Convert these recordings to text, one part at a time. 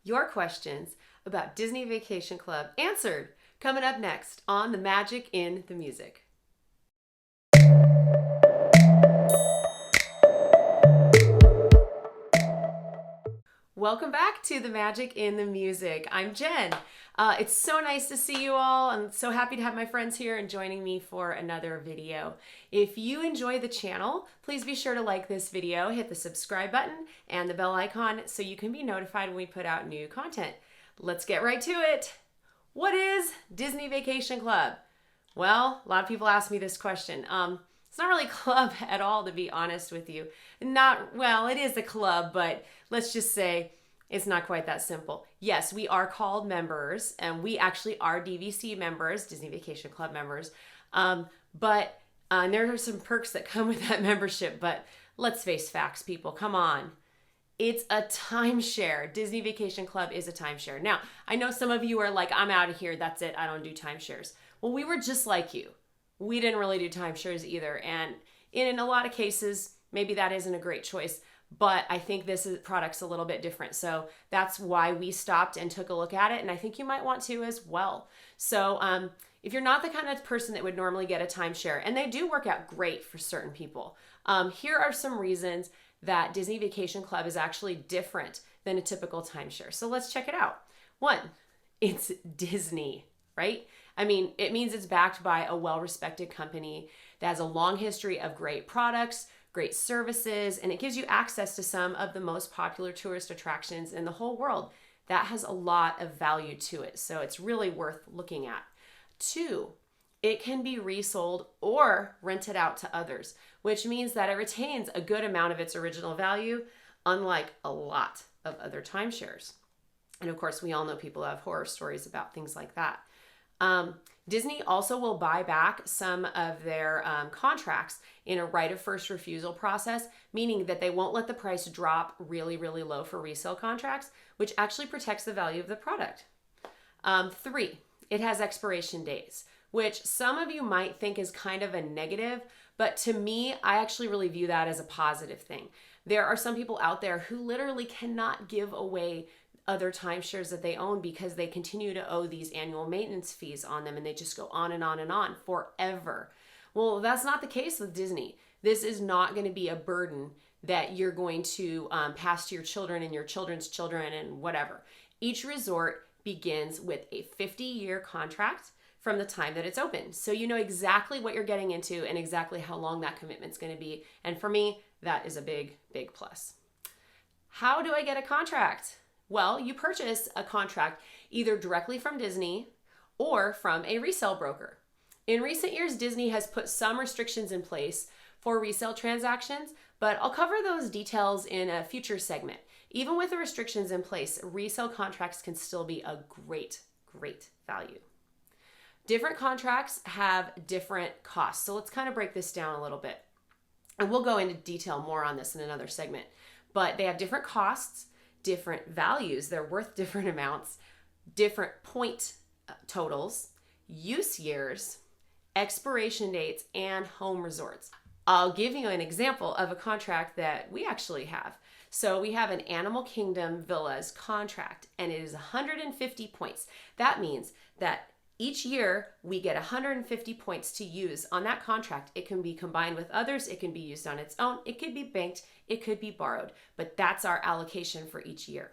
Your questions about Disney Vacation Club answered. Coming up next on The Magic in the Music. Welcome back to The Magic in the Music. I'm Jen. It's so nice to see you all. I'm so happy to have my friends here and joining me for another video. If you enjoy the channel, please be sure to like this video, hit the subscribe button and the bell icon so you can be notified when we put out new content. Let's get right to it. What is Disney Vacation Club? Well, a lot of people ask me this question. It's not really a club at all, to be honest with you. It is a club, but let's just say it's not quite that simple. Yes, we are called members, and we actually are DVC members, Disney Vacation Club members. But there are some perks that come with that membership, but let's face facts, people. Come on. It's a timeshare. Disney Vacation Club is a timeshare. Now, I know some of you are like, I'm out of here. That's it. I don't do timeshares. Well, we were just like you. We didn't really do timeshares either. And in a lot of cases, maybe that isn't a great choice, but I think product's a little bit different. So that's why we stopped and took a look at it. And I think you might want to as well. So if you're not the kind of person that would normally get a timeshare, and they do work out great for certain people, here are some reasons that Disney Vacation Club is actually different than a typical timeshare. So let's check it out. One, it's Disney, right? I mean, it means it's backed by a well-respected company that has a long history of great products, great services, and it gives you access to some of the most popular tourist attractions in the whole world. That has a lot of value to it, so it's really worth looking at. Two, it can be resold or rented out to others, which means that it retains a good amount of its original value, unlike a lot of other timeshares. And of course, we all know people have horror stories about things like that. Disney also will buy back some of their contracts in a right of first refusal process, meaning that they won't let the price drop really, really low for resale contracts, which actually protects the value of the product. Three, it has expiration days, which some of you might think is kind of a negative, but to me, I actually really view that as a positive thing. There are some people out there who literally cannot give away other timeshares that they own because they continue to owe these annual maintenance fees on them, and they just go on and on and on forever. Well, that's not the case with Disney. This is not going to be a burden that you're going to pass to your children and your children's children and whatever. Each resort begins with a 50-year contract from the time that it's open. So you know exactly what you're getting into and exactly how long that commitment's going to be. And for me, that is a big, big plus. How do I get a contract? Well, you purchase a contract either directly from Disney or from a resale broker. In recent years, Disney has put some restrictions in place for resale transactions, but I'll cover those details in a future segment. Even with the restrictions in place, resale contracts can still be a great, great value. Different contracts have different costs, so let's kind of break this down a little bit. And we'll go into detail more on this in another segment, but they have different costs, different values, they're worth different amounts, different point totals, use years, expiration dates, and home resorts. I'll give you an example of a contract that we actually have. So we have an Animal Kingdom Villas contract, and it is 150 points. That means that each year we get 150 points to use on that contract. It can be combined with others, it can be used on its own, it could be banked, it could be borrowed, but that's our allocation for each year.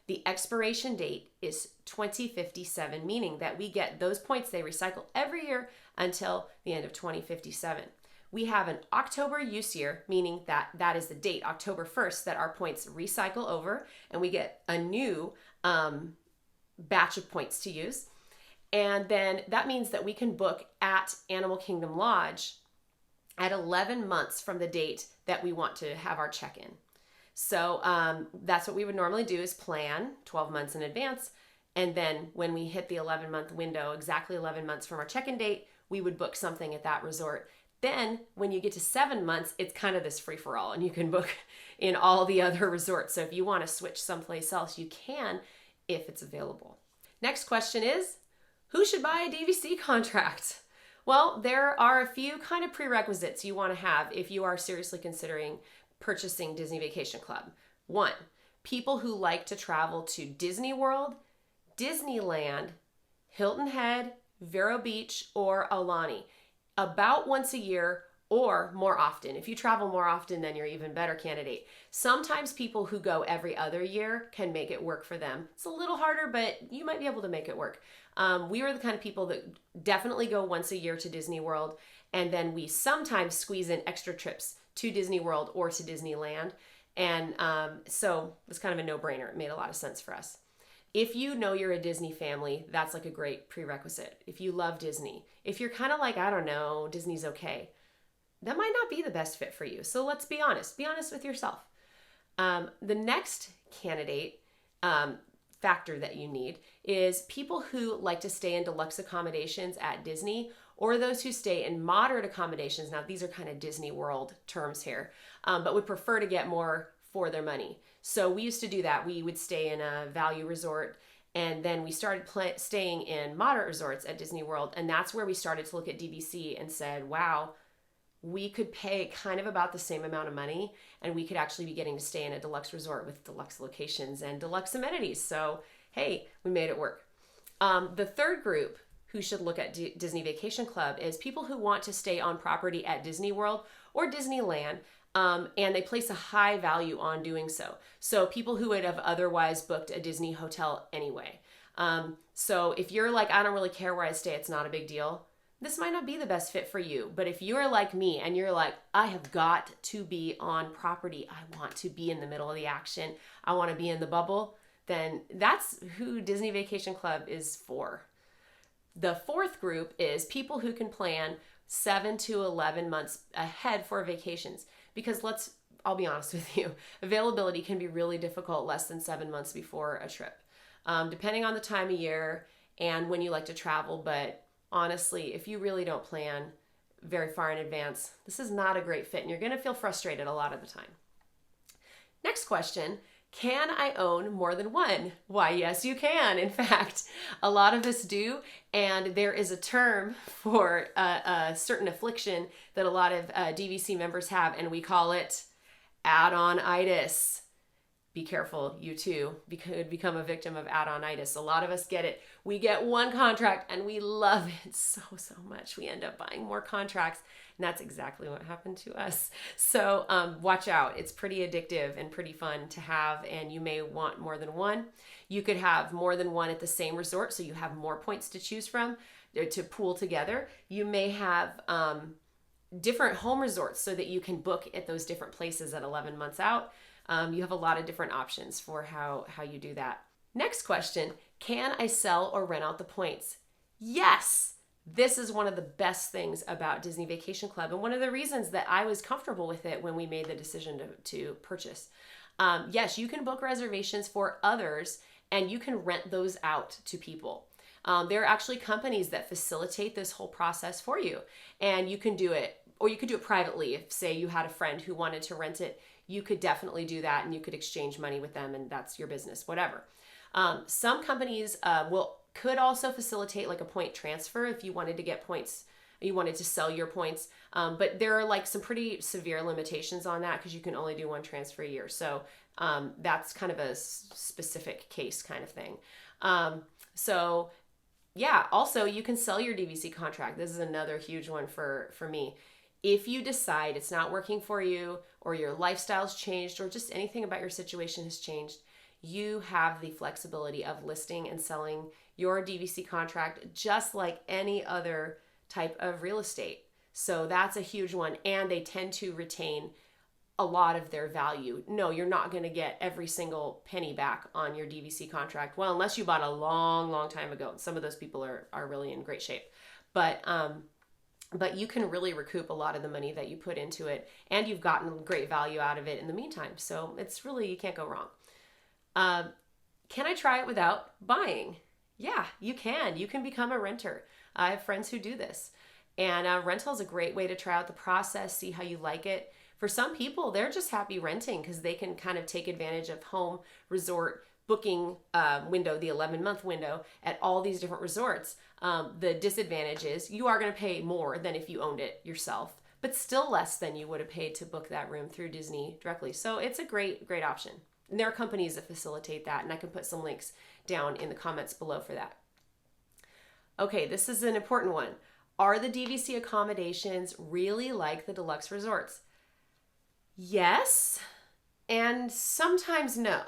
The expiration date is 2057, meaning that we get those points, they recycle every year until the end of 2057. We have an October use year, meaning that that is the date, October 1st, that our points recycle over and we get a new batch of points to use. And then that means that we can book at Animal Kingdom Lodge at 11 months from the date that we want to have our check-in. So that's what we would normally do, is plan 12 months in advance. And then when we hit the 11-month window, exactly 11 months from our check-in date, we would book something at that resort. Then when you get to 7 months, it's kind of this free-for-all, and you can book in all the other resorts. So if you want to switch someplace else, you can if it's available. Next question is, who should buy a DVC contract? Well, there are a few kind of prerequisites you want to have if you are seriously considering purchasing Disney Vacation Club. One, people who like to travel to Disney World, Disneyland, Hilton Head, Vero Beach, or Aulani about once a year or more often. If you travel more often, then you're even better candidate. Sometimes people who go every other year can make it work for them. It's a little harder, but you might be able to make it work. We are the kind of people that definitely go once a year to Disney World, and then we sometimes squeeze in extra trips to Disney World or to Disneyland. And so it was kind of a no-brainer. It made a lot of sense for us. If you know you're a Disney family, that's like a great prerequisite. If you love Disney, if you're kind of like, I don't know, Disney's okay, that might not be the best fit for you. So let's be honest. Be honest with yourself. The next candidate factor that you need is people who like to stay in deluxe accommodations at Disney, or those who stay in moderate accommodations. Now, these are kind of Disney World terms here, but would prefer to get more for their money. So we used to do that. We would stay in a value resort, and then we started staying in moderate resorts at Disney World, and that's where we started to look at DVC and said, wow, we could pay kind of about the same amount of money, and we could actually be getting to stay in a deluxe resort with deluxe locations and deluxe amenities. So, hey, we made it work. The third group who should look at Disney Vacation Club is people who want to stay on property at Disney World or Disneyland, and they place a high value on doing so. So people who would have otherwise booked a Disney hotel anyway. So if you're like, I don't really care where I stay, it's not a big deal, this might not be the best fit for you. But if you're like me and you're like, I have got to be on property, I want to be in the middle of the action, I want to be in the bubble, then that's who Disney Vacation Club is for. The fourth group is people who can plan 7 to 11 months ahead for vacations. Because I'll be honest with you, availability can be really difficult less than 7 months before a trip, depending on the time of year and when you like to travel. But honestly, if you really don't plan very far in advance, this is not a great fit, and you're going to feel frustrated a lot of the time. Next question. Can I own more than one? Why, yes, you can. In fact, a lot of us do, and there is a term for a certain affliction that a lot of DVC members have, and we call it add-on-itis. Be careful, you too could become a victim of add-on-itis. A lot of us get it. We get one contract and we love it so much. We end up buying more contracts, and that's exactly what happened to us. So watch out. It's pretty addictive and pretty fun to have, and you may want more than one. You could have more than one at the same resort, so you have more points to choose from to pool together. You may have different home resorts so that you can book at those different places at 11 months out. You have a lot of different options for how you do that. Next question, can I sell or rent out the points? Yes! This is one of the best things about Disney Vacation Club, and one of the reasons that I was comfortable with it when we made the decision to purchase. Yes, you can book reservations for others, and you can rent those out to people. There are actually companies that facilitate this whole process for you, and you can do it, or you could do it privately. If, say, you had a friend who wanted to rent it, you could definitely do that, and you could exchange money with them, and that's your business, whatever. Some companies could also facilitate like a point transfer if you wanted to get points, you wanted to sell your points, but there are like some pretty severe limitations on that because you can only do one transfer a year. So that's kind of a specific case kind of thing. So yeah, also you can sell your DVC contract. This is another huge one for me. If you decide it's not working for you, or your lifestyle's changed, or just anything about your situation has changed, you have the flexibility of listing and selling your DVC contract just like any other type of real estate. So that's a huge one, and they tend to retain a lot of their value. No, you're not going to get every single penny back on your DVC contract. Well, unless you bought a long time ago. Some of those people are really in great shape. But you can really recoup a lot of the money that you put into it, and you've gotten great value out of it in the meantime. So it's really, you can't go wrong. Can I try it without buying? Yeah, you can. You can become a renter. I have friends who do this. And rental is a great way to try out the process, see how you like it. For some people, they're just happy renting because they can kind of take advantage of home resort booking window, the 11-month window at all these different resorts. The disadvantage is you are going to pay more than if you owned it yourself, but still less than you would have paid to book that room through Disney directly. So it's a great option. And there are companies that facilitate that, and I can put some links down in the comments below for that. Okay, this is an important one. Are the DVC accommodations really like the deluxe resorts? Yes, and sometimes no.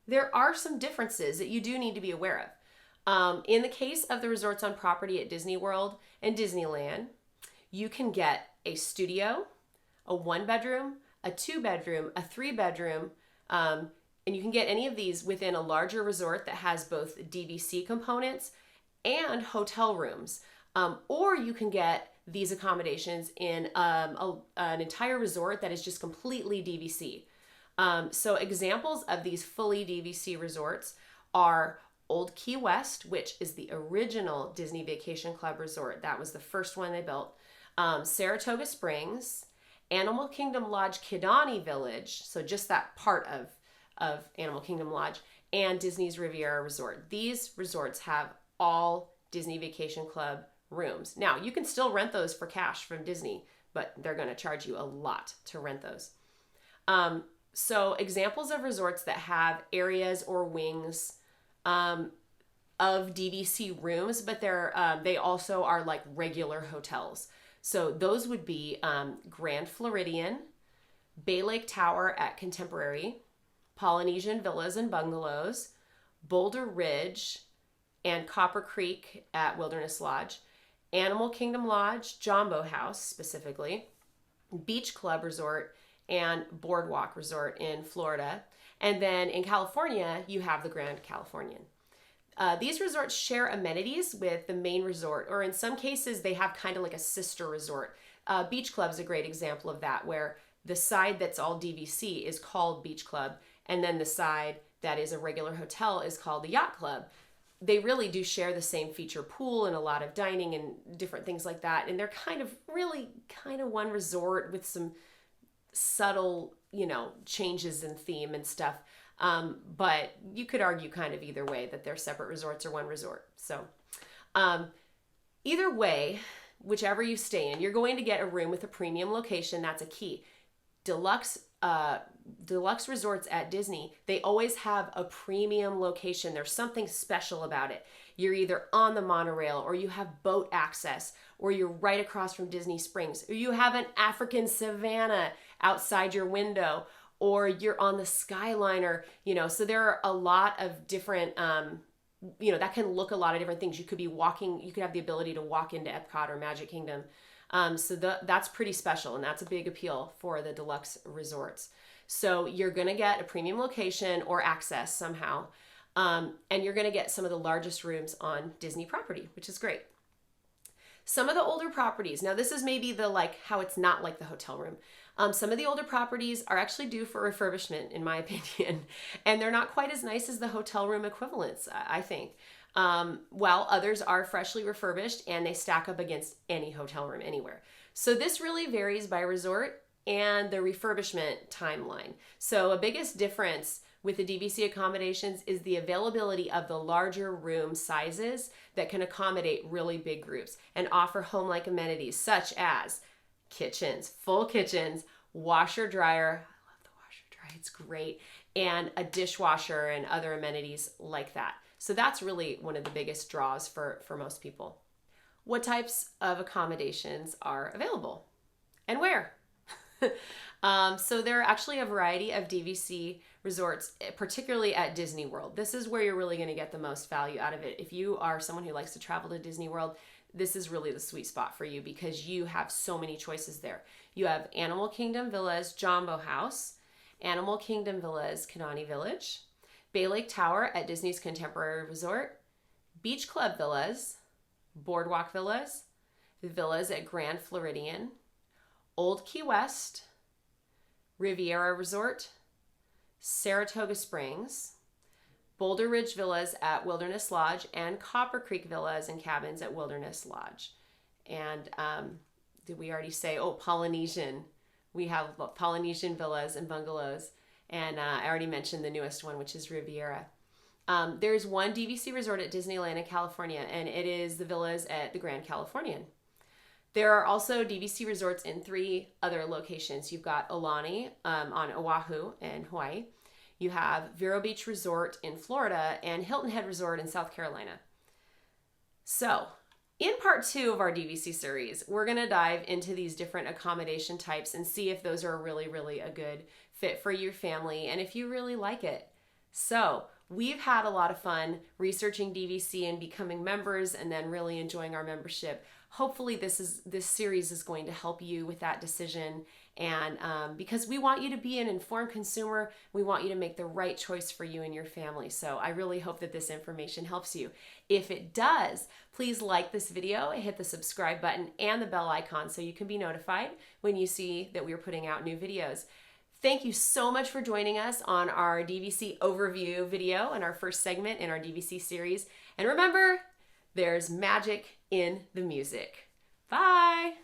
There are some differences that you do need to be aware of. In the case of the resorts on property at Disney World and Disneyland, you can get a studio, a 1-bedroom, a 2-bedroom, a 3-bedroom, and you can get any of these within a larger resort that has both DVC components and hotel rooms. Or you can get these accommodations in an entire resort that is just completely DVC. So examples of these fully DVC resorts are Old Key West, which is the original Disney Vacation Club resort. That was the first one they built. Saratoga Springs, Animal Kingdom Lodge Kidani Village, so just that part of Animal Kingdom Lodge, and Disney's Riviera Resort. These resorts have all Disney Vacation Club rooms. Now, you can still rent those for cash from Disney, but they're going to charge you a lot to rent those. So examples of resorts that have areas or wings of DVC rooms, but they also are like regular hotels. So those would be Grand Floridian, Bay Lake Tower at Contemporary, Polynesian Villas and Bungalows, Boulder Ridge, and Copper Creek at Wilderness Lodge, Animal Kingdom Lodge, Jumbo House specifically, Beach Club Resort, and Boardwalk Resort in Florida. And then in California, you have the Grand Californian. These resorts share amenities with the main resort, or in some cases, they have kind of like a sister resort. Beach Club is a great example of that, where the side that's all DVC is called Beach Club, and then the side that is a regular hotel is called the Yacht Club. They really do share the same feature pool and a lot of dining and different things like that. And they're kind of one resort with some subtle, changes in theme and stuff. But you could argue kind of either way that they're separate resorts or one resort. So either way, whichever you stay in, you're going to get a room with a premium location. That's a key. Deluxe resorts at Disney, they always have a premium location. There's something special about it. You're either on the monorail, or you have boat access, or you're right across from Disney Springs, or you have an African savanna outside your window, or you're on the Skyliner, so there are a lot of different, that can look a lot of different things. You could be walking, you could have the ability to walk into Epcot or Magic Kingdom. So that's pretty special, and that's a big appeal for the deluxe resorts. So you're going to get a premium location or access somehow, and you're going to get some of the largest rooms on Disney property, which is great. Some of the older properties, now this is maybe how it's not like the hotel room. Some of the older properties are actually due for refurbishment, in my opinion, and they're not quite as nice as the hotel room equivalents, I think. While others are freshly refurbished and they stack up against any hotel room anywhere. So this really varies by resort and the refurbishment timeline. So a biggest difference with the DVC accommodations is the availability of the larger room sizes that can accommodate really big groups and offer home-like amenities such as kitchens, full kitchens, washer dryer. I love the washer dryer, it's great. And a dishwasher and other amenities like that. So that's really one of the biggest draws for most people. What types of accommodations are available and where? So there are actually a variety of DVC resorts, particularly at Disney World. This is where you're really going to get the most value out of it. If you are someone who likes to travel to Disney World, this is really the sweet spot for you because you have so many choices there. You have Animal Kingdom Villas Jumbo House, Animal Kingdom Villas Kidani Village, Bay Lake Tower at Disney's Contemporary Resort, Beach Club Villas, Boardwalk Villas, the villas at Grand Floridian, Old Key West, Riviera Resort, Saratoga Springs, Boulder Ridge Villas at Wilderness Lodge, and Copper Creek Villas and Cabins at Wilderness Lodge. And did we already say, Polynesian. We have Polynesian Villas and Bungalows. And I already mentioned the newest one, which is Riviera. There's one DVC resort at Disneyland in California, and it is the villas at the Grand Californian. There are also DVC resorts in 3 other locations. You've got Aulani on Oahu in Hawaii. You have Vero Beach Resort in Florida and Hilton Head Resort in South Carolina. So, in part 2 of our DVC series, we're going to dive into these different accommodation types and see if those are really a good fit for your family and if you really like it. So, we've had a lot of fun researching DVC and becoming members and then really enjoying our membership. Hopefully this series is going to help you with that decision, and because we want you to be an informed consumer, we want you to make the right choice for you and your family. So I really hope that this information helps you. If it does, please like this video, hit the subscribe button and the bell icon so you can be notified when you see that we're putting out new videos. Thank you so much for joining us on our DVC overview video and our first segment in our DVC series. And remember, there's magic in the music. Bye!